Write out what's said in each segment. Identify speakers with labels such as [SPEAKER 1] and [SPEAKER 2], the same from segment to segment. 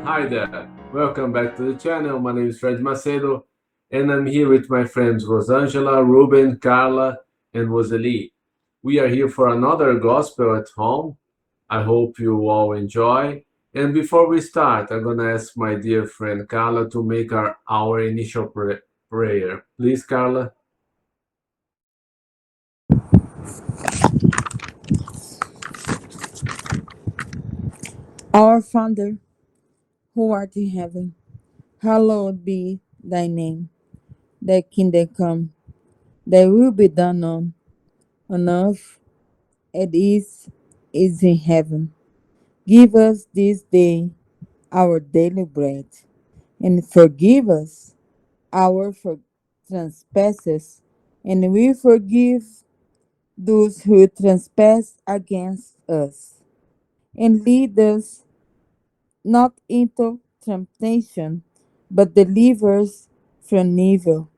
[SPEAKER 1] Hi there, welcome back to the channel. My name is Fred Macedo, and I'm here with my friends Rosangela, Ruben, Carla, and Rosalie. We are here for another Gospel at Home. I hope you all enjoy. And before we start, I'm going to ask my dear friend Carla to make our initial prayer. Please, Carla.
[SPEAKER 2] Our Father, who art in heaven, hallowed be thy name. Thy kingdom come, thy will be done on earth as it is in heaven. Give us this day our daily bread, and forgive us our trespasses, and we forgive those who trespass against us. And lead us not into temptation, but deliver us from evil.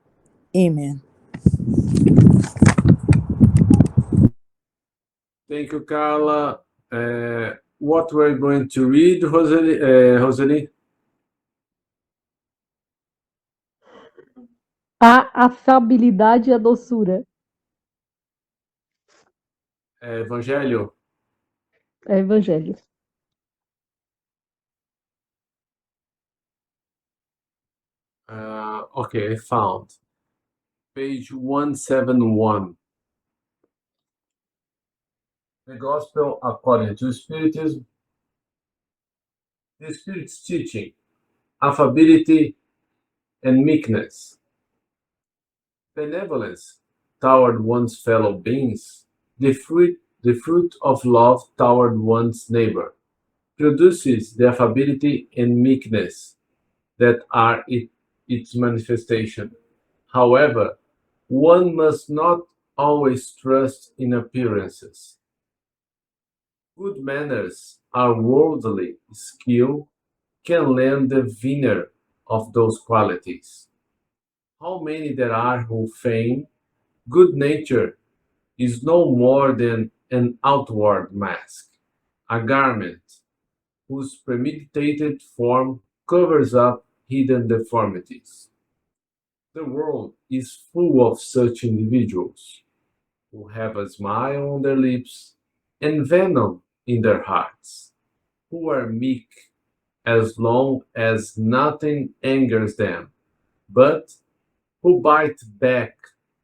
[SPEAKER 2] Amen.
[SPEAKER 1] Thank you, Carla. What we're going to read, Rosalie?
[SPEAKER 3] A afabilidade e a doçura.
[SPEAKER 1] Evangelho?
[SPEAKER 3] É Evangelho.
[SPEAKER 1] Okay, I found. Page 171. The Gospel according to Spiritism. The Spirit's teaching, affability and meekness, benevolence toward one's fellow beings, the fruit of love toward one's neighbor, produces the affability and meekness that are its manifestation. However, one must not always trust in appearances. Good manners are worldly skill can lend the veneer of those qualities. How many there are who feign good nature is no more than an outward mask, a garment whose premeditated form covers up hidden deformities. The world is full of such individuals who have a smile on their lips and venom in their hearts, who are meek as long as nothing angers them, but who bite back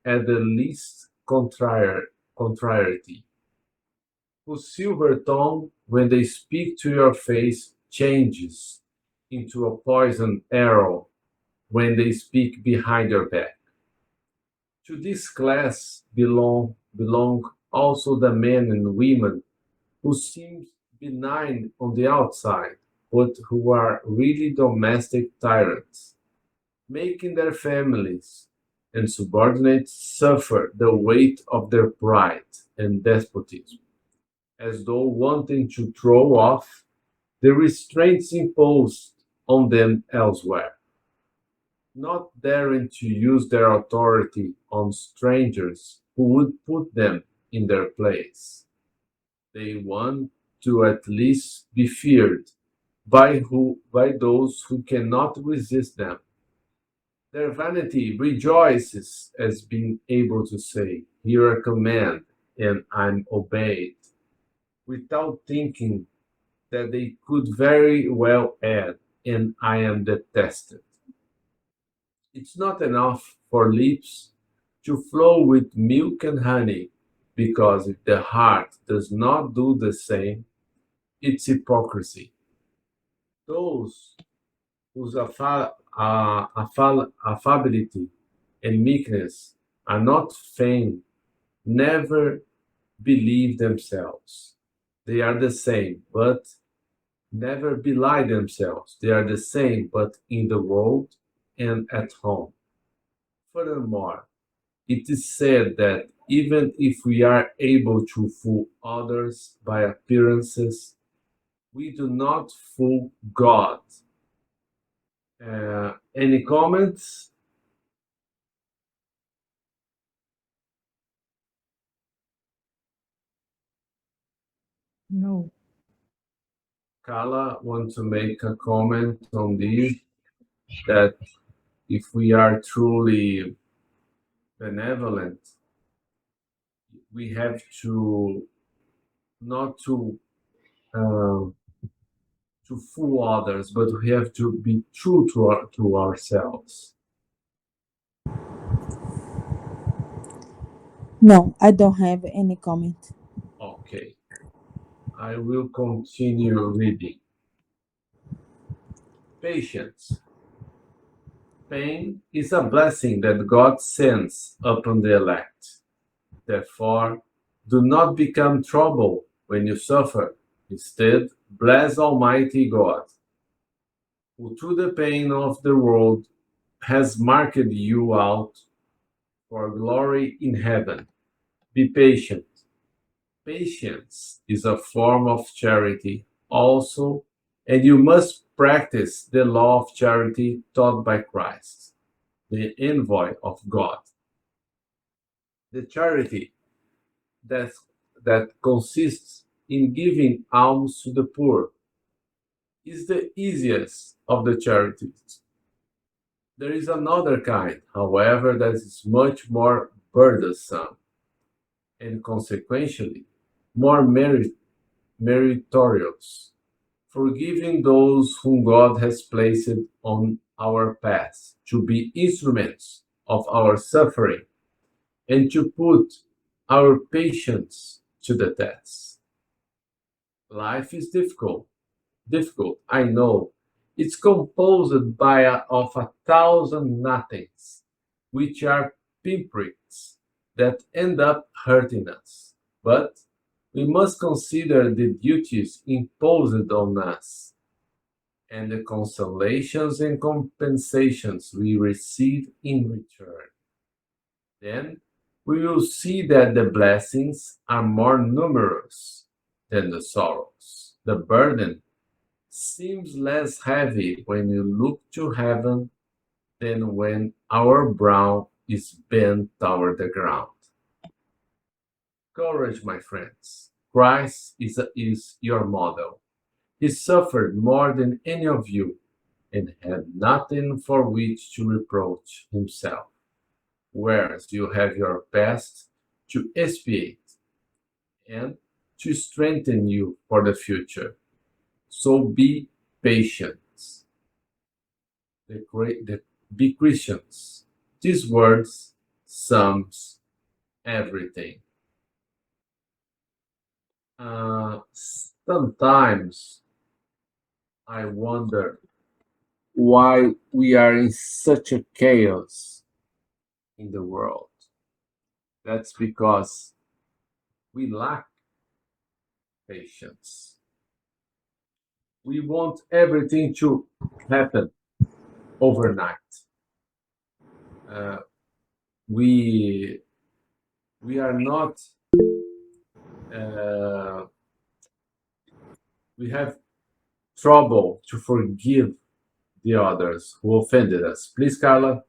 [SPEAKER 1] at the least contrariety, whose silver tongue, when they speak to your face, changes into a poisoned arrow when they speak behind your back. To this class belong also the men and women who seem benign on the outside, but who are really domestic tyrants, making their families and subordinates suffer the weight of their pride and despotism, as though wanting to throw off the restraints imposed on them elsewhere, not daring to use their authority on strangers who would put them in their place. They want to at least be feared by those who cannot resist them. Their vanity rejoices as being able to say, "Here a command, and I'm obeyed," without thinking that they could very well add, "and I am detested." It's not enough for lips to flow with milk and honey, because if the heart does not do the same, it's hypocrisy. Those whose affability and meekness are not feigned never believe themselves. They are the same, but never belie themselves. They are the same, but in the world and at home. Furthermore, it is said that even if we are able to fool others by appearances, we do not fool God. Any comments?
[SPEAKER 3] No.
[SPEAKER 1] Carla want to make a comment on this that if we are truly benevolent, we have to not uh, to fool others, but we have to be true to ourselves.
[SPEAKER 2] No, I don't have any comment.
[SPEAKER 1] Okay, I will continue reading. Patience. Pain is a blessing that God sends upon the elect. Therefore, do not become troubled when you suffer. Instead, bless Almighty God, who through the pain of the world has marked you out for glory in heaven. Be patient. Patience is a form of charity also, and you must practice the law of charity taught by Christ, the envoy of God. The charity that, that consists in giving alms to the poor is the easiest of the charities. There is another kind, however, that is much more burdensome and consequentially more meritorious, forgiving those whom God has placed on our path to be instruments of our suffering and to put our patience to the test. Life is difficult, I know. It's composed of a thousand nothings, which are pinpricks that end up hurting us. But we must consider the duties imposed on us and the consolations and compensations we receive in return. Then we will see that the blessings are more numerous than the sorrows. The burden seems less heavy when you look to heaven than when our brow is bent toward the ground. Courage, my friends. Christ is your model. He suffered more than any of you and had nothing for which to reproach himself, whereas you have your past to expiate and to strengthen you for the future. So be patient. Be Christians. These words sums everything. Sometimes I wonder why we are in such a chaos in the world. That's because we lack patience. We want everything to happen overnight. Uh, we we are not. Uh, we have trouble to forgive the others who offended us. Please, Carla.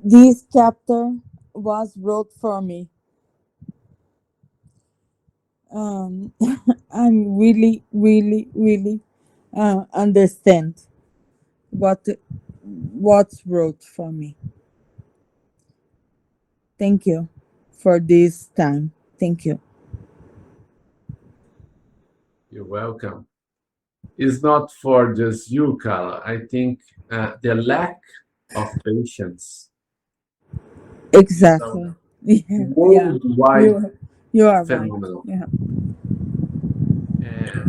[SPEAKER 2] This chapter was wrote for me. Um, I'm really understand what what's wrote for me. Thank you for this time. Thank you.
[SPEAKER 1] You're welcome. It's not for just you, Carla. I think the lack of patience is a
[SPEAKER 2] Exactly. Yeah, yeah.
[SPEAKER 1] worldwide
[SPEAKER 2] You are right.
[SPEAKER 1] phenomenon.
[SPEAKER 2] Yeah.
[SPEAKER 1] Uh,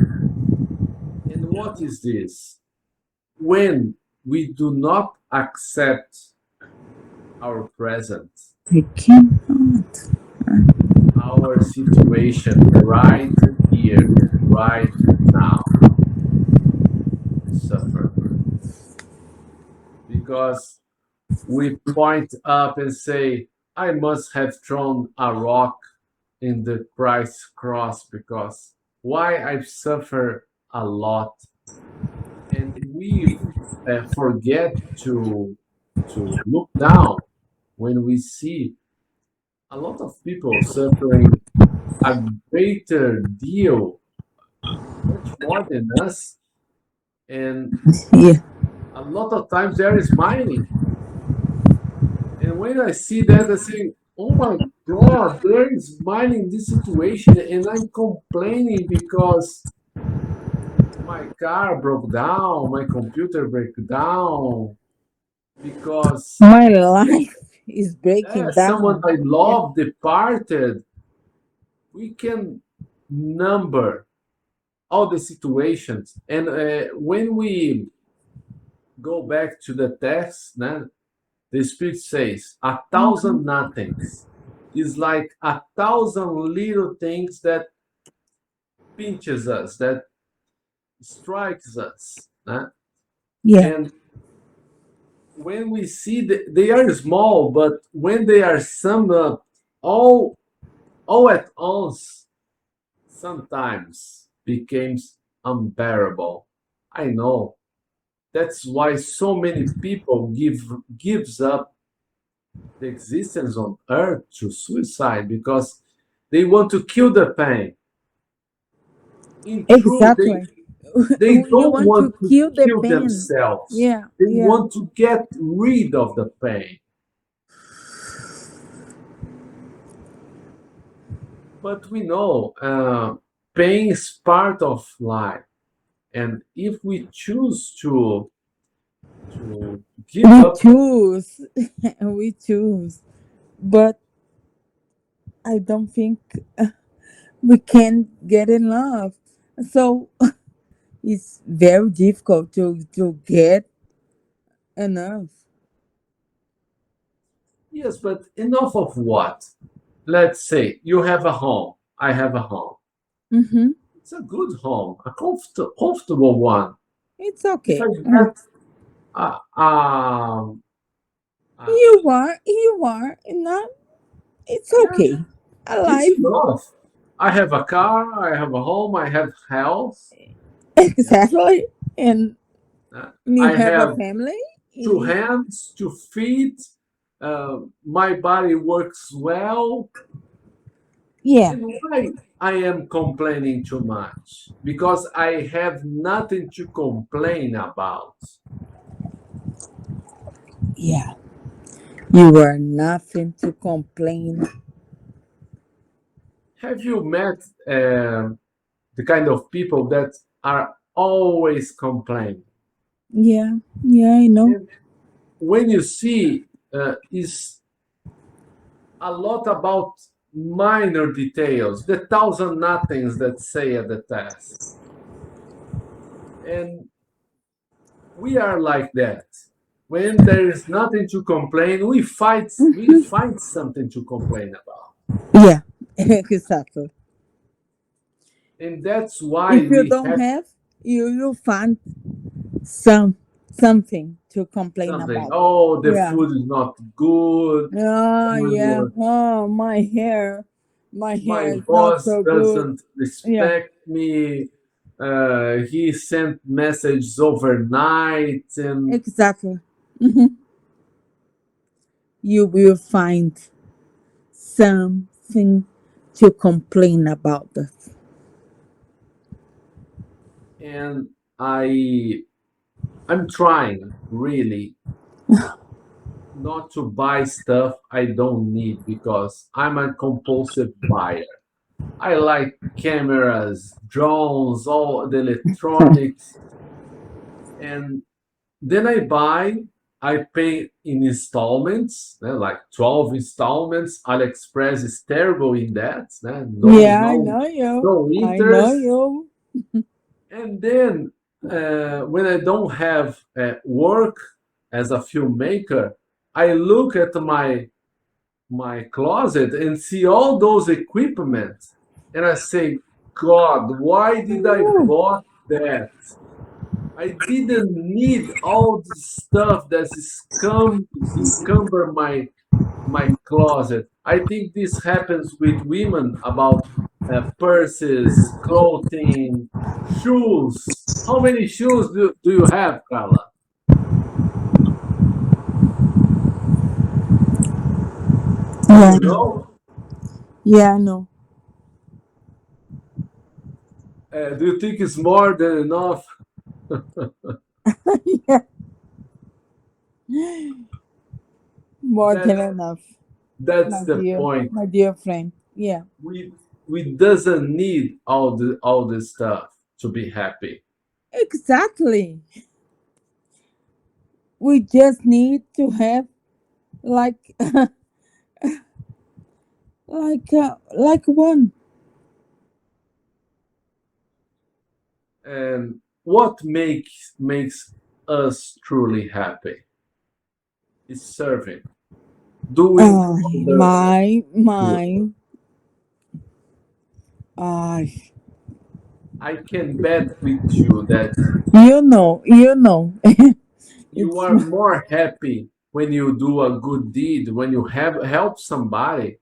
[SPEAKER 1] and what is this? When we do not accept our present,
[SPEAKER 2] I cannot.
[SPEAKER 1] our situation right here, right now, we suffer because we point up and say, I must have thrown a rock in the Christ cross because why I suffer a lot. And we forget to look down when we see a lot of people suffering a greater deal, much more than us, and
[SPEAKER 2] Yeah.
[SPEAKER 1] a lot of times there is smiling. And when I see that, I say, "Oh my God, there is smiling in this situation," and I'm complaining because my car broke down, my computer broke down, because
[SPEAKER 2] My life is breaking
[SPEAKER 1] someone
[SPEAKER 2] down.
[SPEAKER 1] I
[SPEAKER 2] Yeah.
[SPEAKER 1] love departed. We can number all the situations. And when we go back to the text, né, the Spirit says, a thousand
[SPEAKER 2] Mhm.
[SPEAKER 1] nothings is like a thousand little things that pinches us, that strikes us. Né?
[SPEAKER 2] Yeah.
[SPEAKER 1] And when we see they are small, but when they are summed up all all at once, sometimes becomes unbearable. I know. That's why so many people gives up the existence on earth to suicide, because they want to kill the pain. In truth,
[SPEAKER 2] Exactly.
[SPEAKER 1] they
[SPEAKER 2] You
[SPEAKER 1] don't
[SPEAKER 2] want to
[SPEAKER 1] want to
[SPEAKER 2] kill the
[SPEAKER 1] kill
[SPEAKER 2] pain.
[SPEAKER 1] themselves.
[SPEAKER 2] Yeah.
[SPEAKER 1] They
[SPEAKER 2] Yeah.
[SPEAKER 1] want to get rid of the pain. But we know pain is part of life, and if we choose to give
[SPEAKER 2] We
[SPEAKER 1] up,
[SPEAKER 2] choose. We choose. But I don't think we can get enough. So it's very difficult to get enough.
[SPEAKER 1] yes, but enough of what? Let's say you have a home. I have a home.
[SPEAKER 2] Mm-hmm.
[SPEAKER 1] It's a good home, a comfortable one.
[SPEAKER 2] It's
[SPEAKER 1] If I
[SPEAKER 2] okay.
[SPEAKER 1] get a, a
[SPEAKER 2] You are not. It's
[SPEAKER 1] yeah,
[SPEAKER 2] okay.
[SPEAKER 1] it's
[SPEAKER 2] Alive.
[SPEAKER 1] enough. I have a car, I have a home, I have health. Yeah.
[SPEAKER 2] Exactly. And you
[SPEAKER 1] I
[SPEAKER 2] have a
[SPEAKER 1] have
[SPEAKER 2] family.
[SPEAKER 1] two
[SPEAKER 2] Y-
[SPEAKER 1] hands, 2 feet. My body works well.
[SPEAKER 2] Yeah.
[SPEAKER 1] And why I am complaining too much? Because I have nothing to complain about.
[SPEAKER 2] Yeah. You are nothing to complain.
[SPEAKER 1] Have you met the kind of people that are always complaining?
[SPEAKER 2] Yeah. Yeah, I know.
[SPEAKER 1] And when you see, is a lot about minor details, the thousand nothings that say at the test. And we are like that. When there is nothing to complain, we find something to complain about.
[SPEAKER 2] Yeah. Exactly.
[SPEAKER 1] And that's why
[SPEAKER 2] If you
[SPEAKER 1] we
[SPEAKER 2] don't
[SPEAKER 1] have
[SPEAKER 2] have, you find some something to complain
[SPEAKER 1] something.
[SPEAKER 2] about.
[SPEAKER 1] Oh, the
[SPEAKER 2] Yeah.
[SPEAKER 1] food is not good.
[SPEAKER 2] Oh, yeah.
[SPEAKER 1] Or
[SPEAKER 2] Oh, my hair. My
[SPEAKER 1] my
[SPEAKER 2] hair is not
[SPEAKER 1] boss
[SPEAKER 2] so good.
[SPEAKER 1] doesn't
[SPEAKER 2] Yeah.
[SPEAKER 1] respect me. He sent messages overnight, and
[SPEAKER 2] Exactly. Mhm. You will find something to complain about.
[SPEAKER 1] and I I'm trying really not to buy stuff I don't need, because I'm a compulsive buyer. I like cameras, drones, all the electronics, and then I buy. I pay in installments, like 12 installments. AliExpress is terrible in that. No,
[SPEAKER 2] Yeah, I
[SPEAKER 1] no,
[SPEAKER 2] know you.
[SPEAKER 1] no
[SPEAKER 2] I know
[SPEAKER 1] interest.
[SPEAKER 2] you.
[SPEAKER 1] And then when I don't have work as a filmmaker, I look at my closet and see all those equipment, and I say, God, why did I bought that? I didn't need all this stuff that is encumber my closet. I think this happens with women about purses, clothing, shoes. How many shoes do you have, Carla? Do
[SPEAKER 2] Yeah,
[SPEAKER 1] you
[SPEAKER 2] I know.
[SPEAKER 1] know?
[SPEAKER 2] Yeah, I know.
[SPEAKER 1] Do you think it's more than enough?
[SPEAKER 2] Yeah, more than
[SPEAKER 1] That's
[SPEAKER 2] enough,
[SPEAKER 1] that's the point.
[SPEAKER 2] my dear friend. Yeah,
[SPEAKER 1] We doesn't need all this stuff to be happy.
[SPEAKER 2] exactly. We just need to have like like one.
[SPEAKER 1] And what makes us truly happy is serving, doing others good.
[SPEAKER 2] My I
[SPEAKER 1] I can bet with you that
[SPEAKER 2] you know,
[SPEAKER 1] you
[SPEAKER 2] it's
[SPEAKER 1] are more happy when you do a good deed, when you have help somebody,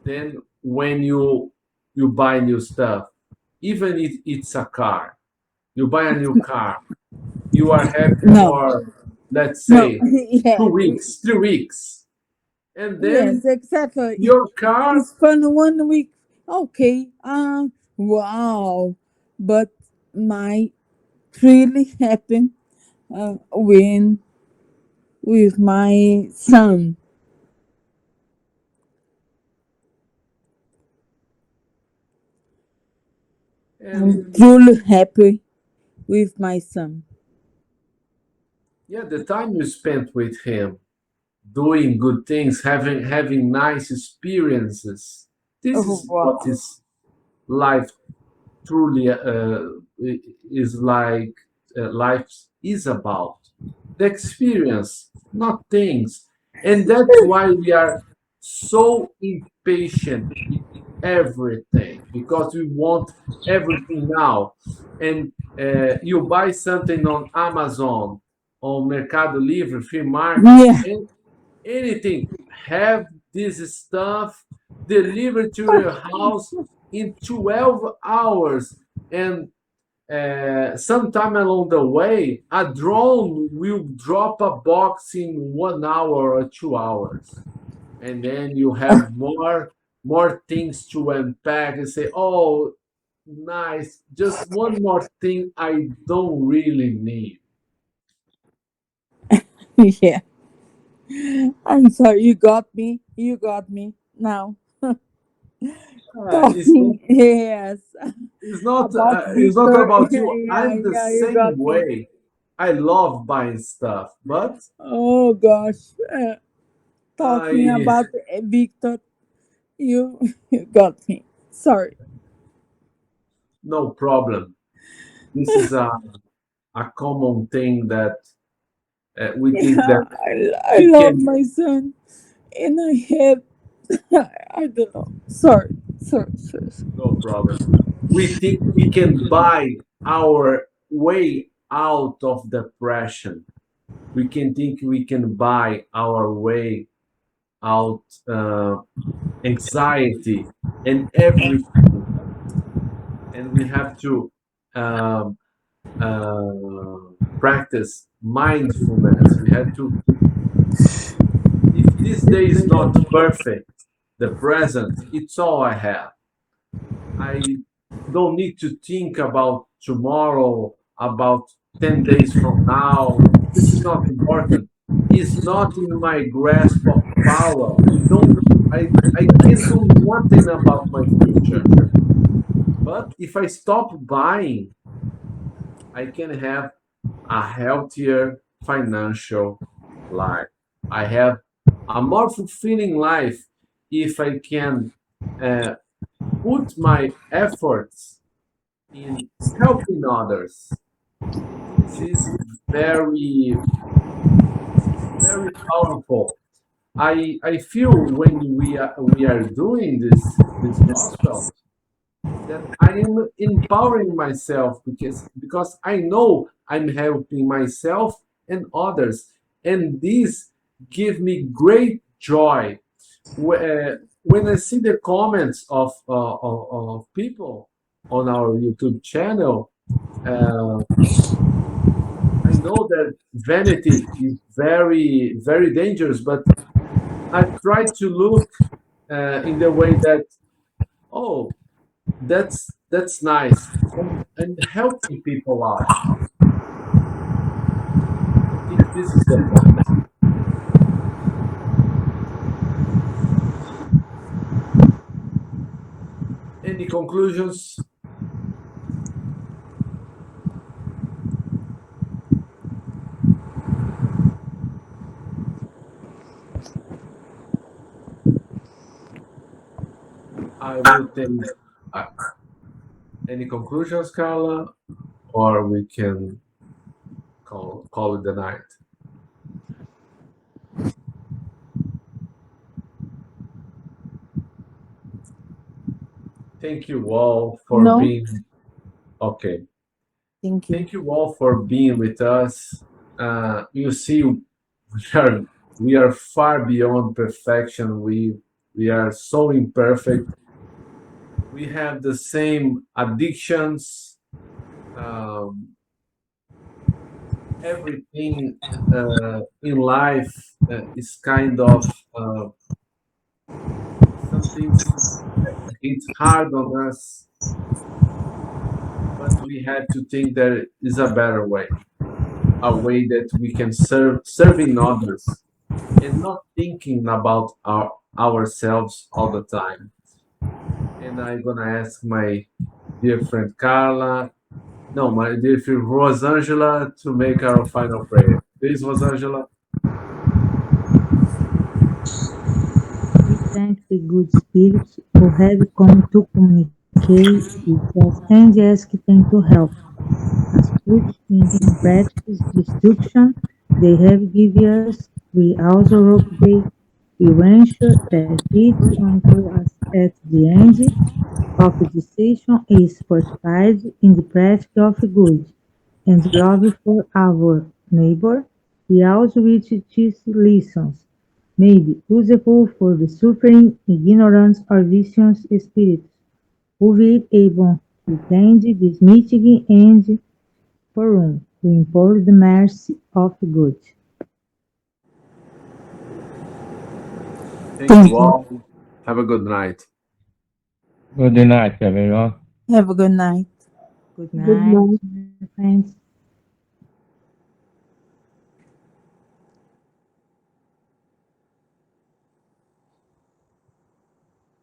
[SPEAKER 1] than when you buy new stuff. Even if it's a car, you buy a new car, you are happy
[SPEAKER 2] no,
[SPEAKER 1] for, let's
[SPEAKER 2] no,
[SPEAKER 1] say,
[SPEAKER 2] yeah,
[SPEAKER 1] 2 weeks, 3 weeks, and
[SPEAKER 2] yes,
[SPEAKER 1] then
[SPEAKER 2] exactly.
[SPEAKER 1] your car.
[SPEAKER 2] It's fun 1 week. Okay, wow, but my really happened when with my son.
[SPEAKER 1] And
[SPEAKER 2] I'm truly happy with my son.
[SPEAKER 1] yeah, the time you spent with him, doing good things, having nice experiences, this
[SPEAKER 2] Oh
[SPEAKER 1] is what
[SPEAKER 2] wow.
[SPEAKER 1] is life truly is like. Life is about the experience, not things. And that's why we are so impatient in everything, because we want everything now. And you buy something on Amazon, on Mercado Livre, free market,
[SPEAKER 2] Yeah.
[SPEAKER 1] and anything, have this stuff delivered to your house in 12 hours. And sometime along the way, a drone will drop a box in 1 hour or 2 hours, and then you have more things to unpack and say, "Oh, nice! Just one more thing I don't really need."
[SPEAKER 2] Yeah. I'm sorry, you got me. You got me. Now
[SPEAKER 1] It's not.
[SPEAKER 2] talking, yes,
[SPEAKER 1] It's not.
[SPEAKER 2] about
[SPEAKER 1] It's not
[SPEAKER 2] Victor.
[SPEAKER 1] about you.
[SPEAKER 2] Yeah,
[SPEAKER 1] I'm the
[SPEAKER 2] yeah, you
[SPEAKER 1] same
[SPEAKER 2] got me.
[SPEAKER 1] way. I love buying stuff, but
[SPEAKER 2] Oh gosh, talking
[SPEAKER 1] I
[SPEAKER 2] about Victor, you you got me. Sorry.
[SPEAKER 1] no problem. This is a common thing that we think
[SPEAKER 2] Yeah,
[SPEAKER 1] that
[SPEAKER 2] I
[SPEAKER 1] we
[SPEAKER 2] love
[SPEAKER 1] can.
[SPEAKER 2] my son, and I have I don't know. Sorry.
[SPEAKER 1] No problem. We think we can buy our way out of depression. We can think we can buy our way out anxiety and everything, and we have to um, practice mindfulness. We have to. If this day is not perfect, the present, it's all I have. I don't need to think about tomorrow, about 10 days from now. This is not important. It's not in my grasp of power. I can't do nothing about my future. But if I stop buying, I can have a healthier financial life. I have a more fulfilling life if I can uh, put my efforts in helping others. This is very, this is very powerful. I feel when we are doing this gospel that I am empowering myself, because I know I'm helping myself and others, and this give me great joy. When I see the comments of people on our YouTube channel, uh, I know that vanity is very, very dangerous, but I try to look in the way that, oh, that's That's nice. And helping people out. I think this is the point. Any conclusions? I will think. Uh, any conclusions, Carla? Or we can call it the night. Thank you all for
[SPEAKER 2] No,
[SPEAKER 1] being okay.
[SPEAKER 2] thank you.
[SPEAKER 1] Thank you all for being with us. You see, are we are far beyond perfection. We are so imperfect. We have the same addictions. Um, Everything in life is kind of some things hit hard on us, but we have to think there is a better way, a way that we can serving others and not thinking about ourselves all the time. And I'm gonna ask my dear friend Carla, no, my dear friend Rosangela to make our final prayer. Please, Rosangela.
[SPEAKER 4] We thank the good spirits who have come to communicate with us and ask them to help us put into practice the instruction they have given us. We also hope they will ensure that each one of us at the end of the session is fortified in the practice of good and love for our neighbor. We also wish these lessons may be useful for the suffering, ignorance, or vicious spirits who will able to attend this meeting and for whom we implore the mercy of God.
[SPEAKER 1] Thank
[SPEAKER 2] Thank
[SPEAKER 1] you
[SPEAKER 2] you.
[SPEAKER 1] all. Have a good night.
[SPEAKER 5] Good night, everyone.
[SPEAKER 2] Have a good night.
[SPEAKER 4] Good
[SPEAKER 3] Good
[SPEAKER 4] night,
[SPEAKER 3] night.
[SPEAKER 4] my friends.